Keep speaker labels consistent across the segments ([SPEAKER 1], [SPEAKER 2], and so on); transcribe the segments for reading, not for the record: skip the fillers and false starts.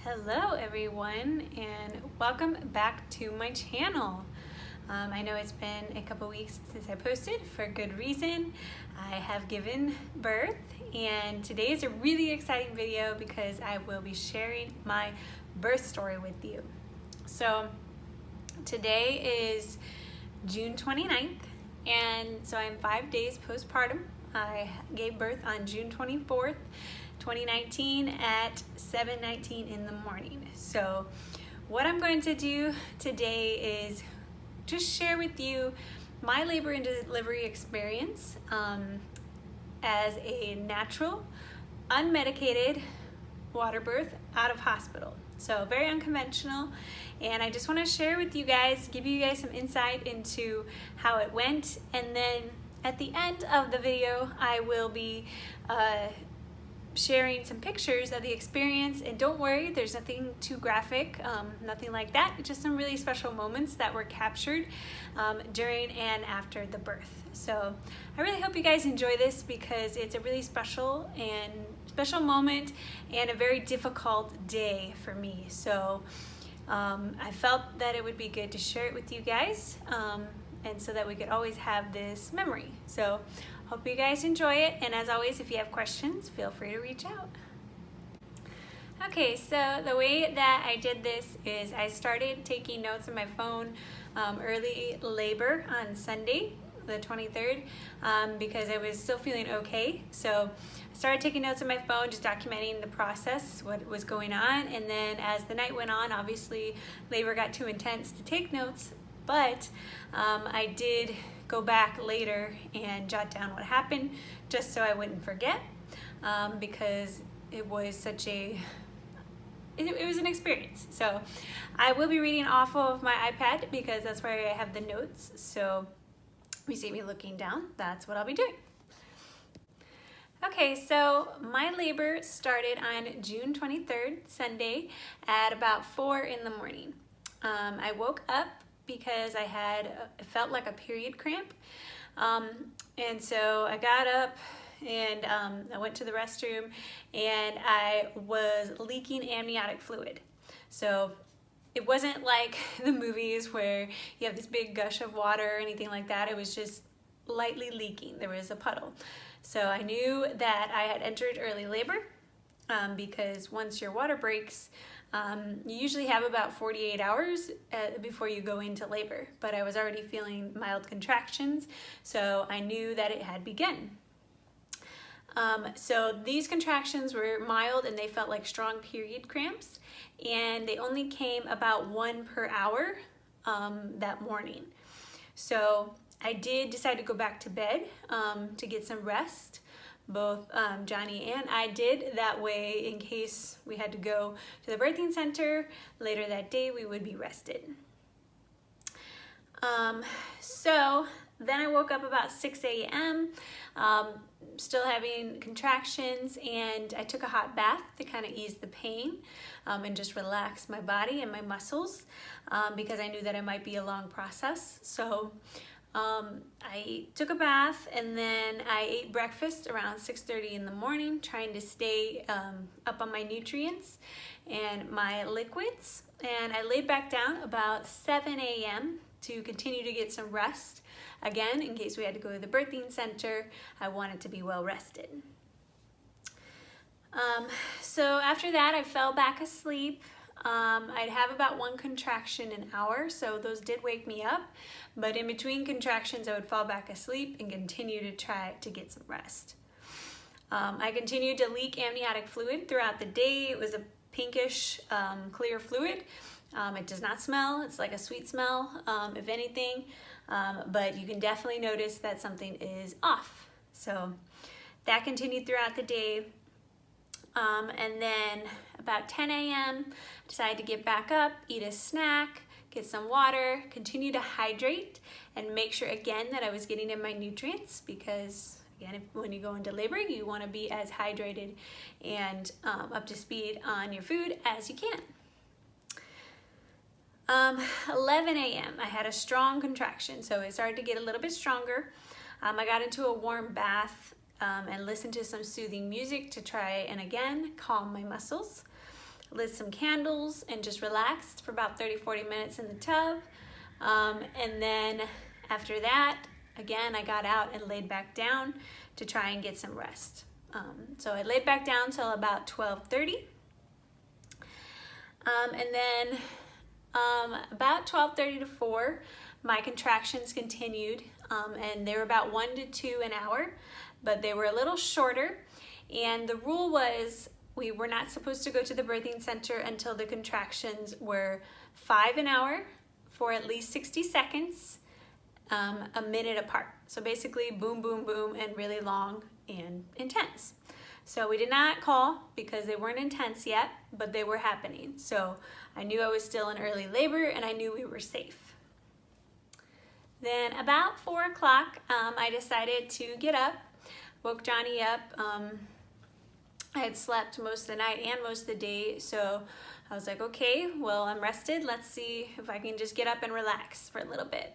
[SPEAKER 1] Hello everyone, and welcome back to my channel. I know it's been a couple weeks since I posted, for good reason. I have given birth, and today is a really exciting video because I will be sharing my birth story with you. So today is June 29th, and so I'm 5 days postpartum. I gave birth on June 24th, 2019 at 7:19 in the morning. So what I'm going to do today is just share with you my labor and delivery experience as a natural, unmedicated water birth out of hospital. So very unconventional, and I just want to share with you guys, give you guys some insight into how it went, and then at the end of the video I will be sharing some pictures of the experience. And don't worry, there's nothing too graphic, nothing like that. It's just some really special moments that were captured during and after the birth. So I really hope you guys enjoy this because it's a really special moment and a very difficult day for me. So I felt that it would be good to share it with you guys, and so that we could always have this memory. So hope you guys enjoy it, and as always, if you have questions, feel free to reach out. Okay, so the way that I did this is I started taking notes on my phone early labor on Sunday, the 23rd, because I was still feeling okay. So I started taking notes on my phone, just documenting the process, what was going on, and then as the night went on, obviously labor got too intense to take notes, but I did go back later and jot down what happened just so I wouldn't forget, because it was such a it was an experience. So I will be reading off of my iPad because that's where I have the notes. So if you see me looking down, that's what I'll be doing. Okay, so my labor started on June 23rd, Sunday, at about 4 in the morning. I woke up because I felt like a period cramp, and so I got up and I went to the restroom, and I was leaking amniotic fluid. So it wasn't like the movies where you have this big gush of water or anything like that. It was just lightly leaking. There was a puddle. So I knew that I had entered early labor, because once your water breaks, you usually have about 48 hours before you go into labor, but I was already feeling mild contractions, so I knew that it had begun. So these contractions were mild and they felt like strong period cramps, and they only came about 1 per hour that morning. So I did decide to go back to bed to get some rest. Both Johnny and I did, that way in case we had to go to the birthing center later that day, we would be rested. So then I woke up about 6 a.m. Still having contractions, and I took a hot bath to kind of ease the pain and just relax my body and my muscles, because I knew that it might be a long process. So I took a bath, and then I ate breakfast around 6:30 in the morning, trying to stay up on my nutrients and my liquids. And I laid back down about 7 a.m. to continue to get some rest. Again, in case we had to go to the birthing center, I wanted to be well rested. So after that, I fell back asleep. I'd have about 1 contraction an hour, so those did wake me up, but in between contractions I would fall back asleep and continue to try to get some rest. I continued to leak amniotic fluid throughout the day. It was a pinkish clear fluid. It does not smell. It's like a sweet smell, if anything, but you can definitely notice that something is off. So that continued throughout the day. And then about 10 a.m. I decided to get back up, eat a snack, get some water, continue to hydrate, and make sure again that I was getting in my nutrients, because again, when you go into labor, you want to be as hydrated and up to speed on your food as you can. 11 a.m. I had a strong contraction, so it started to get a little bit stronger. I got into a warm bath and listened to some soothing music to try and again calm my muscles. lit some candles and just relaxed for about 30-40 minutes in the tub. And then after that, again, I got out and laid back down to try and get some rest. So I laid back down till about 12:30. And then about 12:30 to 4, my contractions continued, and they were about 1 to 2 an hour, but they were a little shorter. And the rule was we were not supposed to go to the birthing center until the contractions were 5 an hour for at least 60 seconds, a minute apart. So basically boom, boom, boom, and really long and intense. So we did not call because they weren't intense yet, but they were happening. So I knew I was still in early labor and I knew we were safe. Then about 4 o'clock, I decided to get up, woke Johnny up. I had slept most of the night and most of the day, so I was like, okay, well, I'm rested. Let's see if I can just get up and relax for a little bit.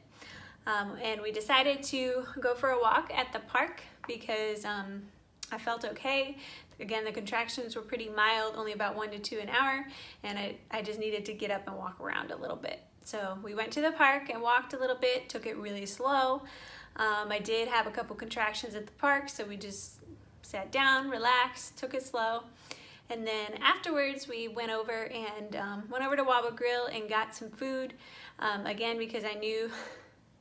[SPEAKER 1] And we decided to go for a walk at the park because I felt okay. Again, the contractions were pretty mild, only about 1 to 2 an hour, and I just needed to get up and walk around a little bit. So we went to the park and walked a little bit, took it really slow. I did have a couple contractions at the park, so we just sat down, relaxed, took it slow. And then afterwards, we went over to Waba Grill and got some food, again, because I knew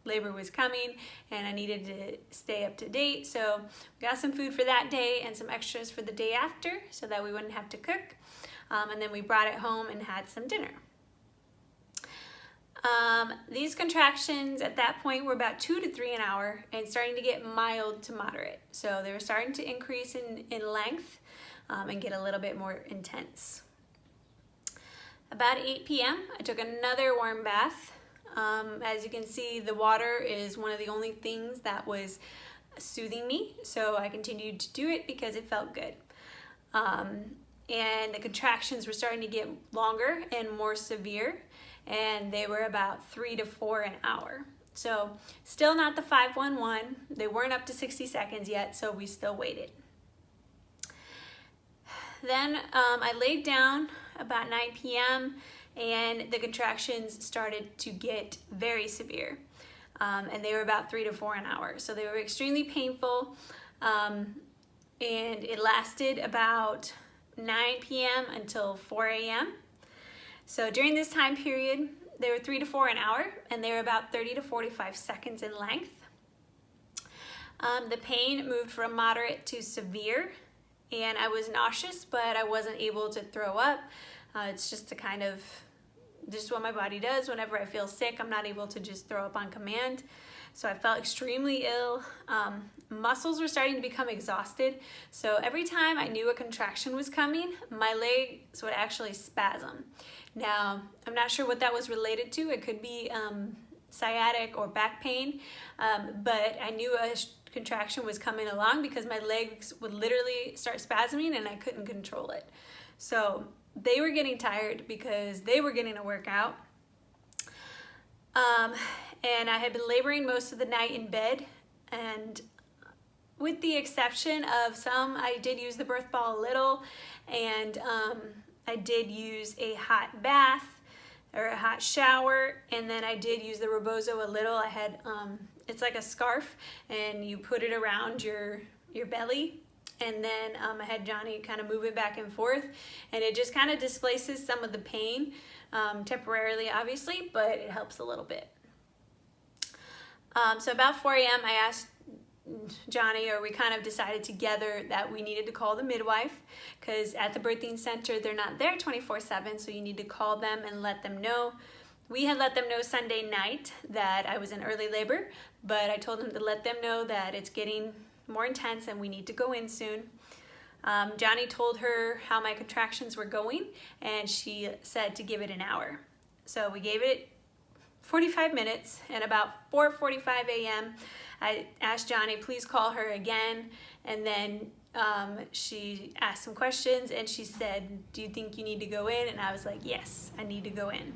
[SPEAKER 1] labor was coming and I needed to stay up to date. So we got some food for that day and some extras for the day after so that we wouldn't have to cook. And then we brought it home and had some dinner. These contractions at that point were about 2 to 3 an hour and starting to get mild to moderate. So they were starting to increase in length and get a little bit more intense. About 8 p.m. I took another warm bath. As you can see, the water is one of the only things that was soothing me, so I continued to do it because it felt good. And the contractions were starting to get longer and more severe, and they were about 3 to 4 an hour. So still not the 511. They weren't up to 60 seconds yet, so we still waited. Then I laid down about 9 p.m. and the contractions started to get very severe. And they were about 3 to 4 an hour. So they were extremely painful. And it lasted about 9 p.m. until 4 a.m. So during this time period, they were 3 to 4 an hour, and they were about 30 to 45 seconds in length. The pain moved from moderate to severe, and I was nauseous, but I wasn't able to throw up. It's just just what my body does. Whenever I feel sick, I'm not able to just throw up on command. So I felt extremely ill. Muscles were starting to become exhausted. So every time I knew a contraction was coming, my legs would actually spasm. Now, I'm not sure what that was related to. It could be sciatic or back pain, but I knew a contraction was coming along because my legs would literally start spasming and I couldn't control it. So they were getting tired because they were getting a workout. And I had been laboring most of the night in bed, and with the exception of some, I did use the birth ball a little, and I did use a hot bath or a hot shower, and then I did use the rebozo a little. I had, it's like a scarf, and you put it around your belly, and then I had Johnny kind of move it back and forth, and it just kind of displaces some of the pain, temporarily obviously, but it helps a little bit. So about 4 a.m. I asked Johnny, or we kind of decided together that we needed to call the midwife, because at the birthing center they're not there 24/7, so you need to call them and let them know. We had let them know Sunday night that I was in early labor, but I told them to let them know that it's getting more intense and we need to go in soon. Johnny told her how my contractions were going, and she said to give it an hour. So we gave it 45 minutes, and about 4:45 a.m. I asked Johnny, please call her again, and then she asked some questions, and she said, do you think you need to go in? And I was like, yes, I need to go in.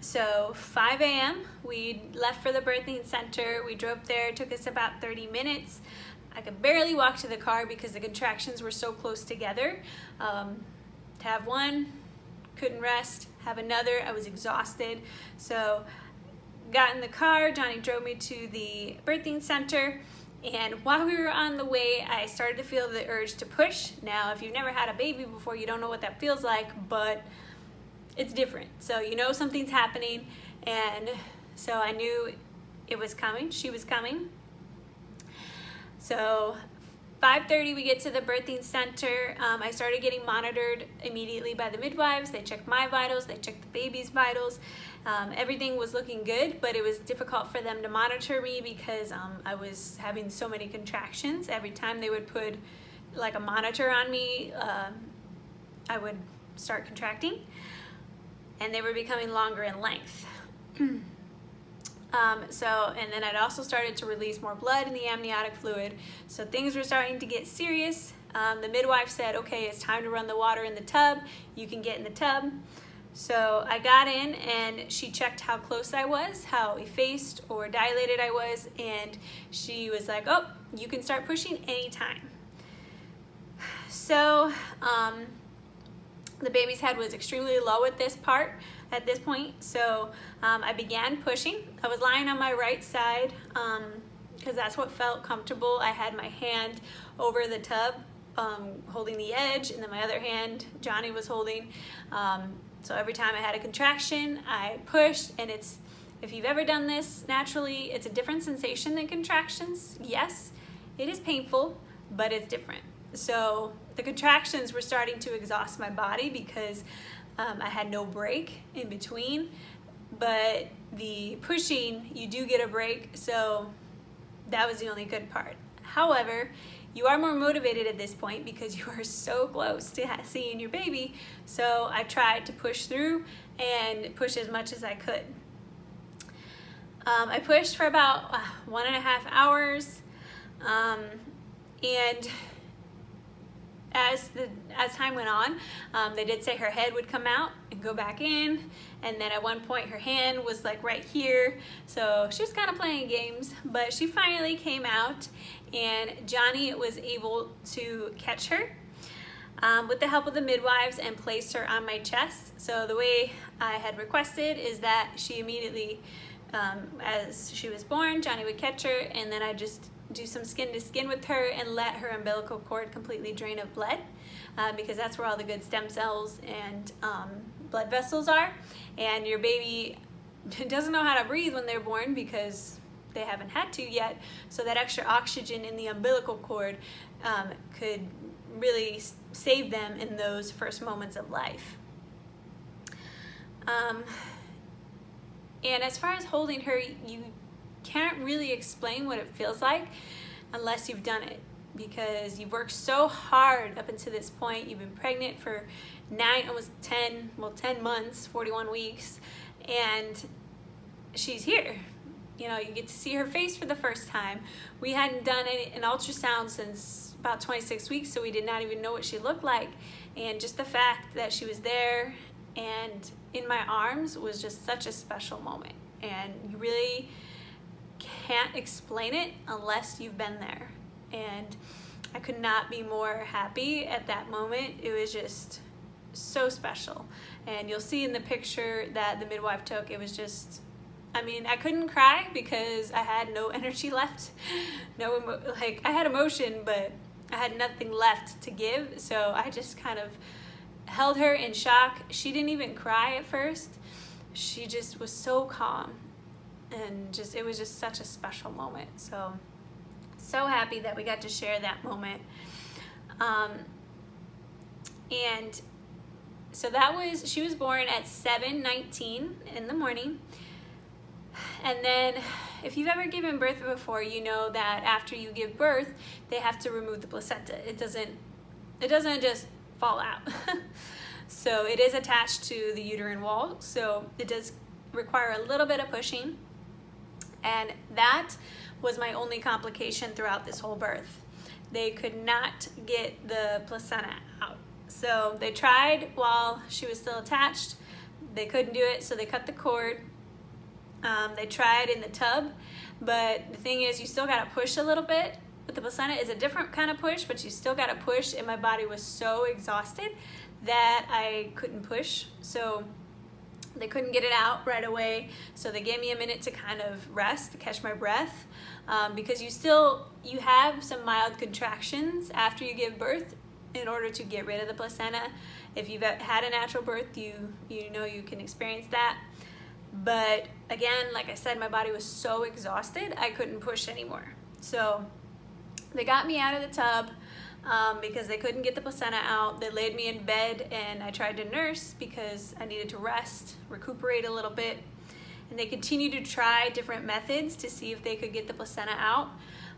[SPEAKER 1] So 5 a.m. we left for the birthing center. We drove there. It took us about 30 minutes. I could barely walk to the car because the contractions were so close together. have one, couldn't rest, have another, I was exhausted. So got in the car, Johnny drove me to the birthing center, and while we were on the way, I started to feel the urge to push. Now, if you've never had a baby before, you don't know what that feels like, but it's different. So you know something's happening, and so I knew it was coming, she was coming. So 5:30 we get to the birthing center. I started getting monitored immediately by the midwives. They checked my vitals, they checked the baby's vitals. Everything was looking good, but it was difficult for them to monitor me because I was having so many contractions. Every time they would put like a monitor on me, I would start contracting, and they were becoming longer in length. And then I'd also started to release more blood in the amniotic fluid. So things were starting to get serious. The midwife said, okay, it's time to run the water in the tub. You can get in the tub. So I got in, and she checked how close I was, how effaced or dilated I was, and she was like, oh, you can start pushing anytime. So the baby's head was extremely low at this point, so I began pushing. I was lying on my right side because that's what felt comfortable. I had my hand over the tub holding the edge, and then my other hand Johnny was holding. So every time I had a contraction, I pushed, and if you've ever done this naturally, it's a different sensation than contractions. Yes, it is painful, but it's different. So the contractions were starting to exhaust my body because I had no break in between, but the pushing, you do get a break, so that was the only good part. However, you are more motivated at this point because you are so close to seeing your baby, so I tried to push through and push as much as I could. I pushed for about 1.5 hours, and as time went on, they did say her head would come out and go back in, and then at one point her hand was like right here, so she was kind of playing games, but she finally came out, and Johnny was able to catch her with the help of the midwives and place her on my chest. So the way I had requested is that she immediately, as she was born, Johnny would catch her, and then I just do some skin to skin with her and let her umbilical cord completely drain of blood, because that's where all the good stem cells and blood vessels are, and your baby doesn't know how to breathe when they're born because they haven't had to yet, so that extra oxygen in the umbilical cord could really save them in those first moments of life. And as far as holding her, you can't really explain what it feels like unless you've done it, because you've worked so hard up until this point. You've been pregnant for 10 months, 41 weeks, and she's here. You know, you get to see her face for the first time. We hadn't done an ultrasound since about 26 weeks, so we did not even know what she looked like, and just the fact that she was there and in my arms was just such a special moment, and you really can't explain it unless you've been there. And I could not be more happy at that moment. It was just so special, and you'll see in the picture that the midwife took, it was just, I mean, I couldn't cry because I had no energy left. I had emotion, but I had nothing left to give, so I just kind of held her in shock. She didn't even cry at first. She just was so calm, and it was just such a special moment. So happy that we got to share that moment. And so she was born at 7:19 in the morning. And then if you've ever given birth before, you know that after you give birth, they have to remove the placenta. It doesn't just fall out. So it is attached to the uterine wall, so it does require a little bit of pushing, and that was my only complication throughout this whole birth. They could not get the placenta out. So they tried while she was still attached. They couldn't do it, so they cut the cord. They tried in the tub, but the thing is, you still gotta push a little bit. With the placenta, it's a different kind of push, but you still gotta push, and my body was so exhausted that I couldn't push. So they couldn't get it out right away. So they gave me a minute to kind of rest, to catch my breath, because you have some mild contractions after you give birth in order to get rid of the placenta. If you've had a natural birth, you know you can experience that. But again, like I said, my body was so exhausted, I couldn't push anymore. So they got me out of the tub because they couldn't get the placenta out. They laid me in bed and I tried to nurse because I needed to rest, recuperate a little bit. And they continued to try different methods to see if they could get the placenta out,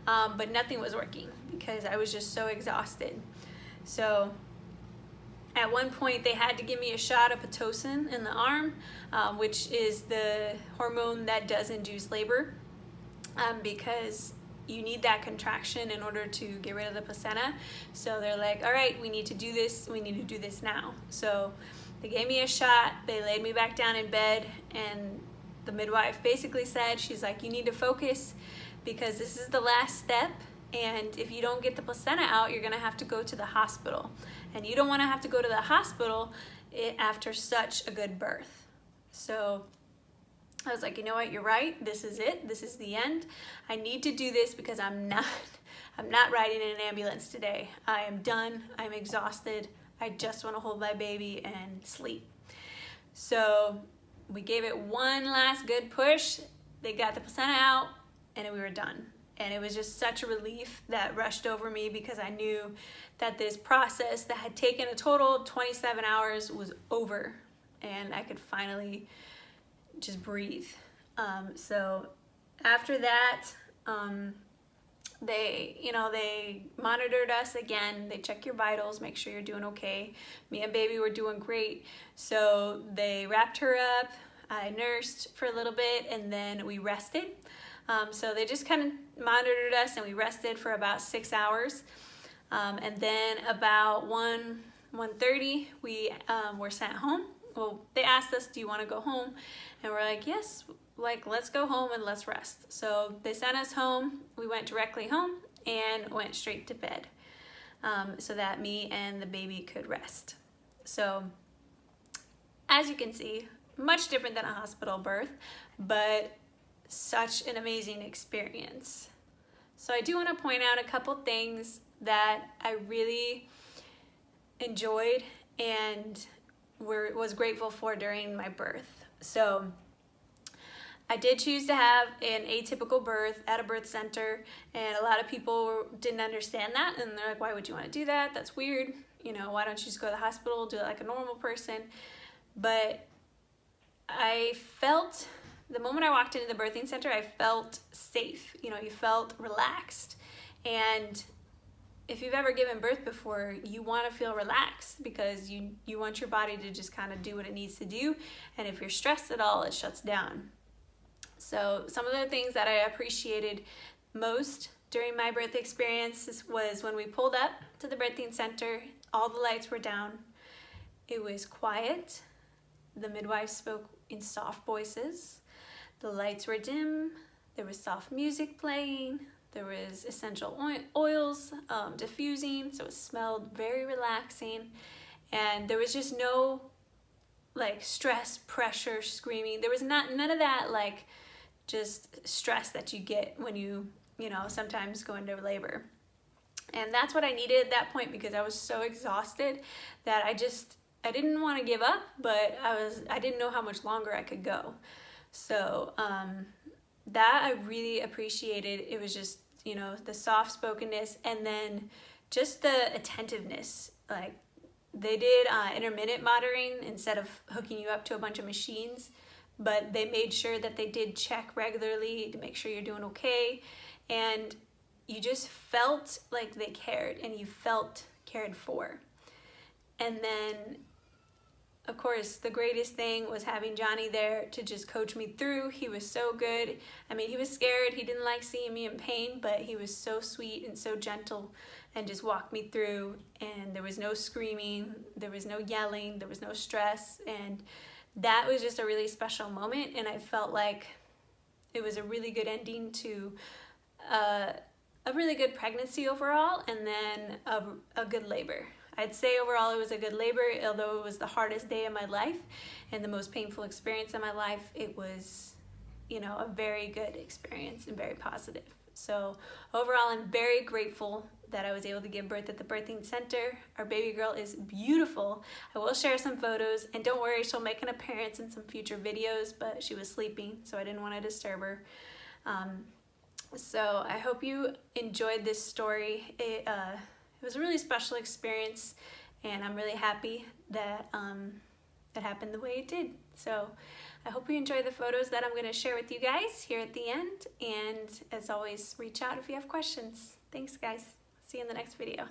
[SPEAKER 1] but nothing was working because I was just so exhausted. So at one point they had to give me a shot of Pitocin in the arm, which is the hormone that does induce labor, because you need that contraction in order to get rid of the placenta. So they're like, all right, we need to do this. We need to do this now. So they gave me a shot. They laid me back down in bed, and the midwife basically said, she's like, you need to focus because this is the last step. And if you don't get the placenta out, you're gonna have to go to the hospital. And you don't wanna have to go to the hospital after such a good birth. So I was like, you know what, you're right, this is it, this is the end. I need to do this because I'm not riding in an ambulance today. I am done, I'm exhausted, I just wanna hold my baby and sleep. So we gave it one last good push, they got the placenta out, and we were done. And it was just such a relief that rushed over me because I knew that this process that had taken a total of 27 hours was over and I could finally just breathe. So after that, they monitored us again. They check your vitals, make sure you're doing okay. Me and baby were doing great. So they wrapped her up. I nursed for a little bit and then we rested. So they just kind of monitored us and we rested for about 6 hours. And then about 1:30, we were sent home. Well, they asked us, do you want to go home? And we're like, yes, like, let's go home and let's rest. So they sent us home. We went directly home and went straight to bed, so that me and the baby could rest. So as you can see, much different than a hospital birth, but such an amazing experience. So I do want to point out a couple things that I really enjoyed and was grateful for during my birth. So I did choose to have an atypical birth at a birth center, and a lot of people didn't understand that, and they're like, why would you want to do that? That's weird. You know, why don't you just go to the hospital, do it like a normal person? But I felt, the moment I walked into the birthing center, I felt safe. You know, you felt relaxed. And if you've ever given birth before, you want to feel relaxed because you want your body to just kind of do what it needs to do. And if you're stressed at all, it shuts down. So some of the things that I appreciated most during my birth experience was when we pulled up to the birthing center, all the lights were down. It was quiet. The midwives spoke in soft voices. The lights were dim. There was soft music playing. There was essential oils diffusing, so it smelled very relaxing. And there was just no like stress, pressure, screaming. There was none of that like just stress that you get when you sometimes go into labor. And that's what I needed at that point because I was so exhausted that I didn't want to give up, but I didn't know how much longer I could go. So that I really appreciated. It was just, the soft spokenness and then just the attentiveness. Like they did intermittent monitoring instead of hooking you up to a bunch of machines, but they made sure that they did check regularly to make sure you're doing okay. And you just felt like they cared and you felt cared for. And then, of course, the greatest thing was having Johnny there to just coach me through. He was so good. I mean, he was scared. He didn't like seeing me in pain, but he was so sweet and so gentle and just walked me through. And there was no screaming. There was no yelling. There was no stress. And that was just a really special moment. And I felt like it was a really good ending to a really good pregnancy overall, and then a good labor. I'd say overall it was a good labor, although it was the hardest day of my life and the most painful experience of my life. It was, you know, a very good experience and very positive. So overall, I'm very grateful that I was able to give birth at the birthing center. Our baby girl is beautiful. I will share some photos, and don't worry, she'll make an appearance in some future videos, but she was sleeping, so I didn't want to disturb her. So I hope you enjoyed this story. It was a really special experience, and I'm really happy that it happened the way it did. So I hope you enjoy the photos that I'm going to share with you guys here at the end. And as always, reach out if you have questions. Thanks, guys. See you in the next video.